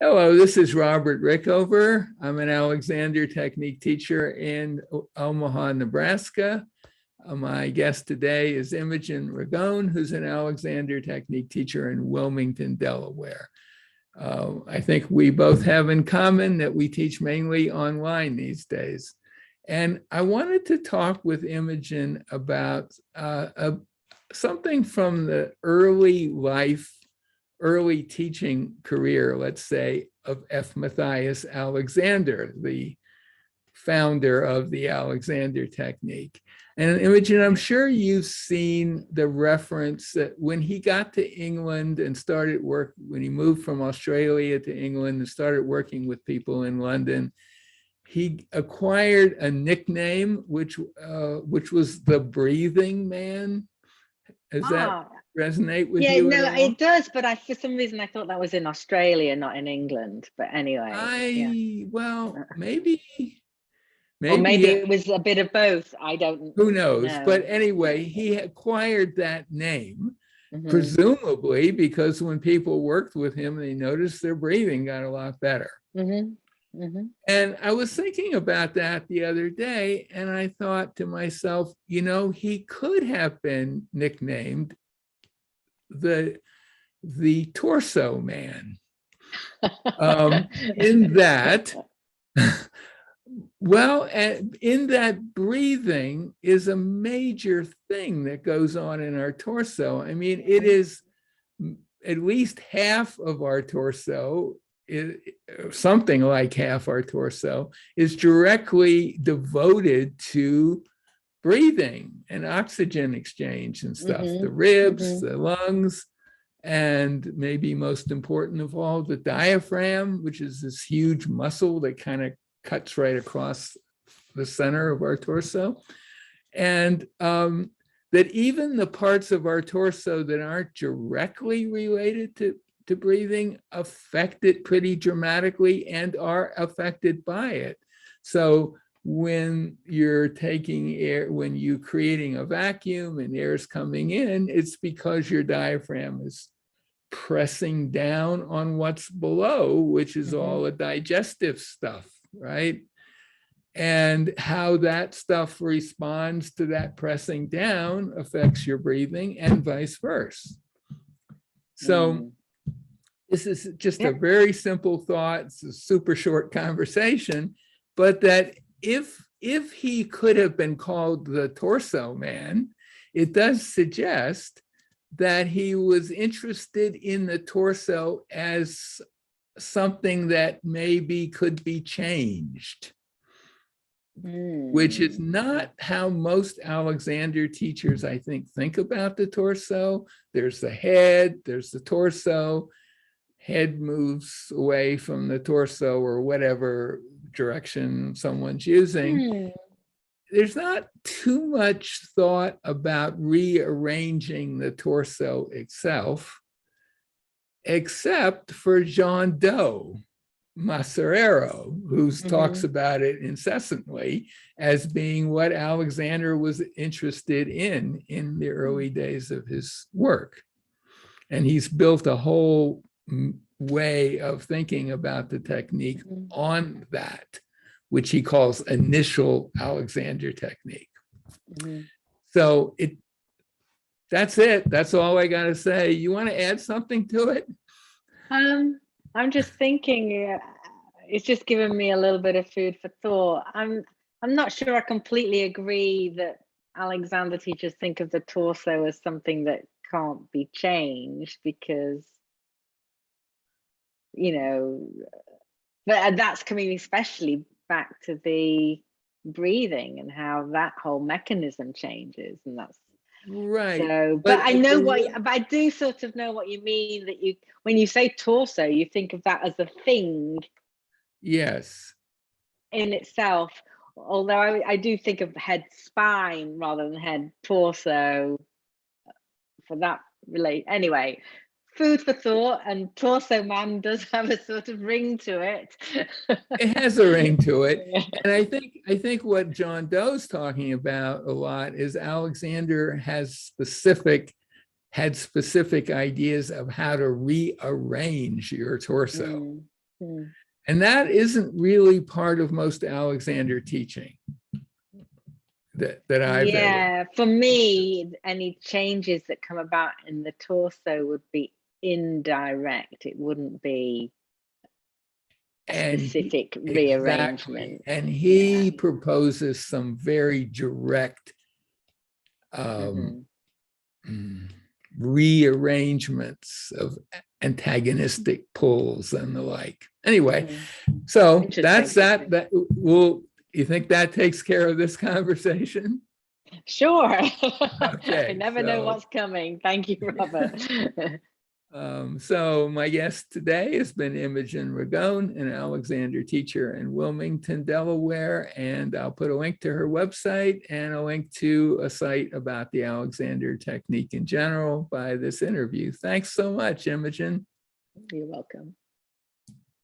Hello, this is Robert Rickover. I'm an Alexander Technique teacher in Omaha, Nebraska. My guest today is Imogen Ragone, who's an Alexander Technique teacher in Wilmington, Delaware. I think we both have in common that we teach mainly online these days. And I wanted to talk with Imogen about something from the early teaching career, let's say, of F. Matthias Alexander, the founder of the Alexander Technique. And Imogen, I'm sure you've seen the reference that when he got to England and started work, when he moved from Australia to England and started working with people in London, he acquired a nickname, which was the Breathing Man. Does that resonate with you? Yeah, no, it does, but for some reason I thought that was in Australia, not in England. But anyway, well, maybe or maybe it was a bit of both. I don't. Who knows? But anyway, he acquired that name, presumably because when people worked with him, they noticed their breathing got a lot better. And I was thinking about that the other day, and I thought to myself, he could have been nicknamed the Torso Man. In that, well, in that breathing is a major thing that goes on in our torso. I mean, it is at least half of our torso, something like half our torso, is directly devoted to breathing and oxygen exchange and stuff. The ribs, the lungs, and maybe most important of all, the diaphragm, which is this huge muscle that kind of cuts right across the center of our torso. And that even the parts of our torso that aren't directly related to breathing affect it pretty dramatically and are affected by it. So when you're taking air, when you're creating a vacuum and air is coming in, it's because your diaphragm is pressing down on what's below, which is all the digestive stuff, right? And how that stuff responds to that pressing down affects your breathing and vice versa. So this is just a very simple thought. It's a super short conversation, but that if he could have been called the Torso Man, it does suggest that he was interested in the torso as something that maybe could be changed, which is not how most Alexander teachers, I think about the torso. There's the head, there's the torso. Head moves away from the torso or whatever direction someone's using. There's not too much thought about rearranging the torso itself, except for John Doe Macerero, who talks about it incessantly as being what Alexander was interested in the early days of his work. And he's built a whole way of thinking about the technique on that, which he calls initial Alexander technique. So that's it. That's all I got to say. You want to add something to it? I'm just thinking, it's just given me a little bit of food for thought. I'm not sure I completely agree that Alexander teachers think of the torso as something that can't be changed, because but that's coming especially back to the breathing and how that whole mechanism changes, and that's right. So, but I know but I do sort of know what you mean, that when you say torso, you think of that as a thing. Yes. In itself, although I do think of head spine rather than head torso for that anyway. Food for thought, and Torso Man does have a sort of ring to it. It has a ring to it. And I think what John Doe's talking about a lot is Alexander had specific ideas of how to rearrange your torso. Mm. And that isn't really part of most Alexander teaching that I've ever. Yeah, for me, any changes that come about in the torso would be indirect. It wouldn't be a And specific exactly. rearrangement. And he proposes some very direct Mhm. rearrangements of antagonistic pulls and the like. Anyway, Mm. so Interesting. that's that will, you think that takes care of this conversation? Sure. Okay, I never know so- what's coming. Thank you, Robert. So my guest today has been Imogen Ragone, an Alexander teacher in Wilmington, Delaware, and I'll put a link to her website and a link to a site about the Alexander technique in general by this interview. Thanks so much, Imogen. You're welcome.